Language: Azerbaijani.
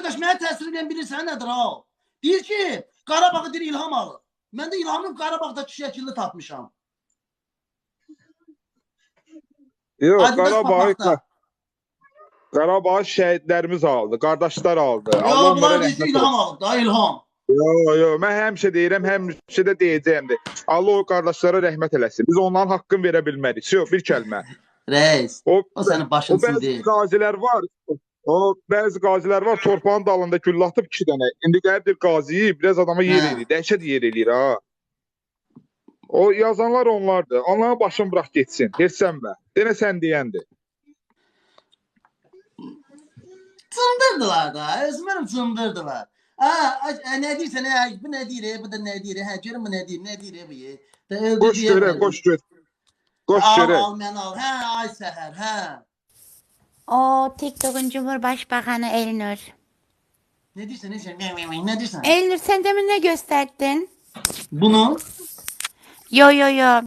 Qardaş, mənə təsir edən bilirsən nədir ha? Deyir ki, Qarabağı deyir İlham alır. Mən də İlhamı Qarabağdakı şəkildə tapmışam. Yox, Qarabağ. Qarabağ şəhidlərimiz aldı, qardaşlar aldı. Yox, bunlar deyir ki, İlham alır da, İlham. Yox, mən həmişə deyirəm, həmişə də deyəcəyimdir. Allah o qardaşlara rəhmət eləsin. Biz onların haqqını verə bilmərik. Yox, bir kəlmə. Reis, o sənin başınsın deyil. Bəzi qazilər var, torpağın dalında güllə atıb 2 dənə. İndi gəlib qaziyi biraz adama yer eləyir, dəhşət yer eləyir ha. O yazanlar onlardır. Onların başını bırax getsin. Heçsənmə. Denə sən deyəndir. Cındırdılar da, özümün cındırdılar. Nə deyirsən, bu nə deyir, bu da nə deyir, görüm bu nə deyir, bu. Qoş görək, qoş görək. Qoş görək. Al, mən al, ay Səhər, O, TikTok'un Cumhurbaşkanı Elnur. Ne diyorsun? Elnur, sen demin ne gösterdin? Bunu? Yo.